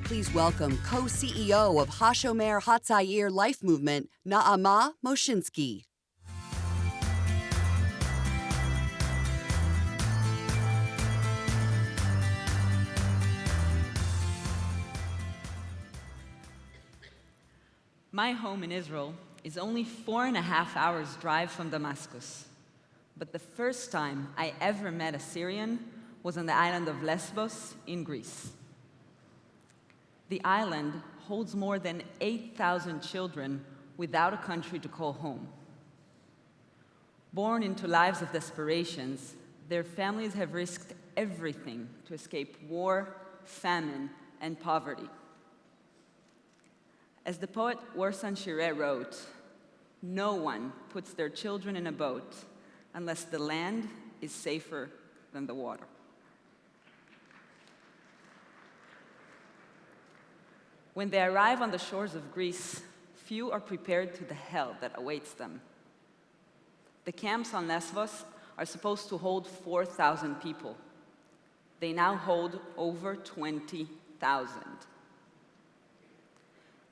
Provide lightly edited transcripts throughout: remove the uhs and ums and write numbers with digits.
please welcome co-CEO of Hashomer Hatzair Life Movement, Moshinsky. My home in Israel is only 4.5 hours drive from Damascus. But the first time I ever met a Syrian was on the island of Lesbos in Greece. The island holds more than 8,000 children without a country to call home. Born into lives of desperations, their families have risked everything to escape war, famine, and poverty. As the poet Warsan Shireh wrote, "No one puts their children in a boat unless the land is safer than the water." When they arrive on the shores of Greece, few are prepared to the hell that awaits them. The camps on Lesbos are supposed to hold 4,000 people. They now hold over 20,000.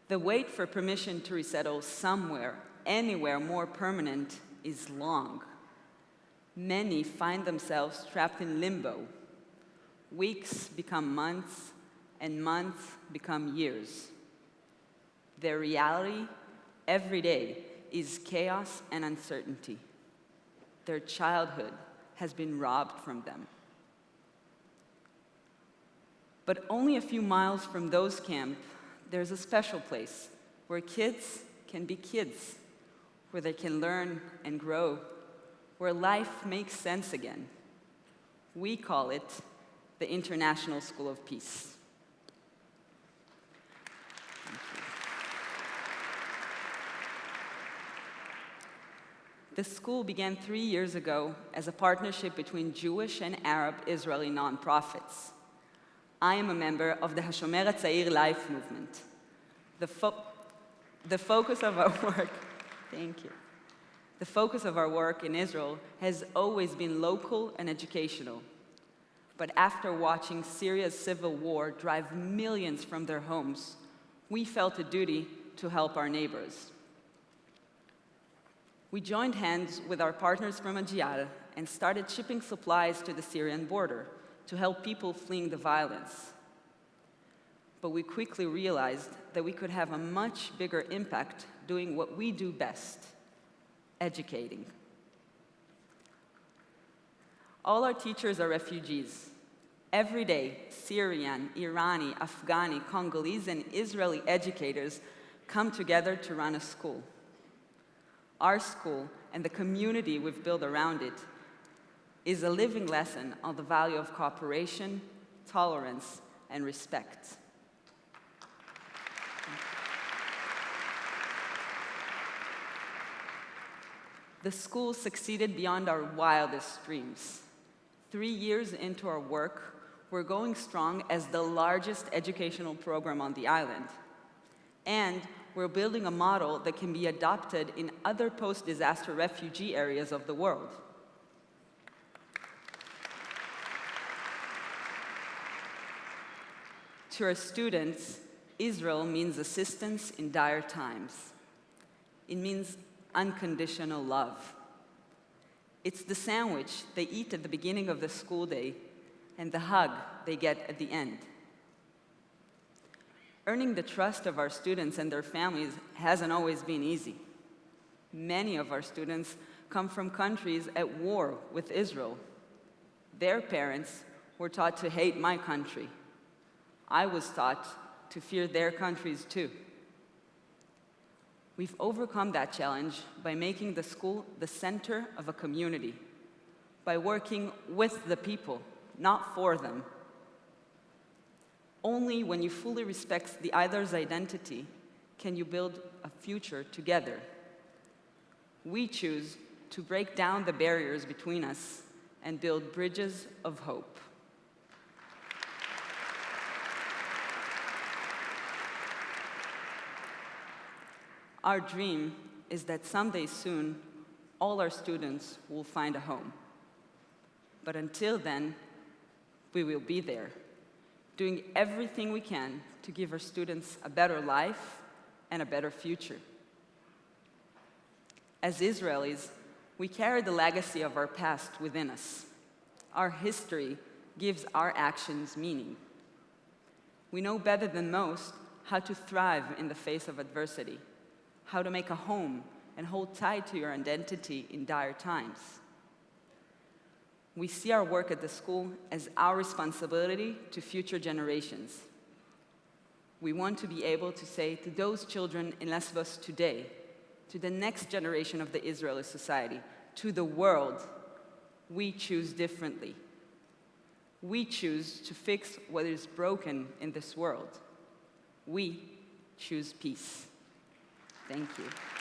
The wait for permission to resettle somewhere, anywhere more permanent is long. Many find themselves trapped in limbo. Weeks become months, and months become years. Their reality every day is chaos and uncertainty. Their childhood has been robbed from them. But only a few miles from those camps, there's a special place where kids can be kids, where they can learn and grow, where life makes sense again. We call it the International School of Peace. The school began 3 years ago as a partnership between Jewish and Arab Israeli nonprofits. I am a member of the Hashomer Hatzair Life Movement. The focus of our work, thank you. The focus of our work in Israel has always been local and educational. But after watching Syria's civil war drive millions from their homes, we felt a duty to help our neighbors. We joined hands with our partners from Ajiyal and started shipping supplies to the Syrian border to help people fleeing the violence. But we quickly realized that we could have a much bigger impact doing what we do best: educating. All our teachers are refugees. Every day, Syrian, Irani, Afghani, Congolese, and Israeli educators come together to run a school. Our school and the community we've built around it is a living lesson on the value of cooperation, tolerance, and respect. The school succeeded beyond our wildest dreams. 3 years into our work, we're going strong as the largest educational program on the island. And we're building a model that can be adopted in other post-disaster refugee areas of the world. To our students, Israel means assistance in dire times. It means unconditional love. It's the sandwich they eat at the beginning of the school day and the hug they get at the end. Earning the trust of our students and their families hasn't always been easy. Many of our students come from countries at war with Israel. Their parents were taught to hate my country. I was taught to fear their countries too. We've overcome that challenge by making the school the center of a community, by working with the people, not for them. Only when you fully respect the other's identity can you build a future together. We choose to break down the barriers between us and build bridges of hope. Our dream is that someday soon, all our students will find a home. But until then, we will be there, doing everything we can to give our students a better life and a better future. As Israelis, we carry the legacy of our past within us. Our history gives our actions meaning. We know better than most how to thrive in the face of adversity, how to make a home and hold tight to your identity in dire times. We see our work at the school as our responsibility to future generations. We want to be able to say to those children in Lesbos today, to the next generation of the Israeli society, to the world, we choose differently. We choose to fix what is broken in this world. We choose peace. Thank you.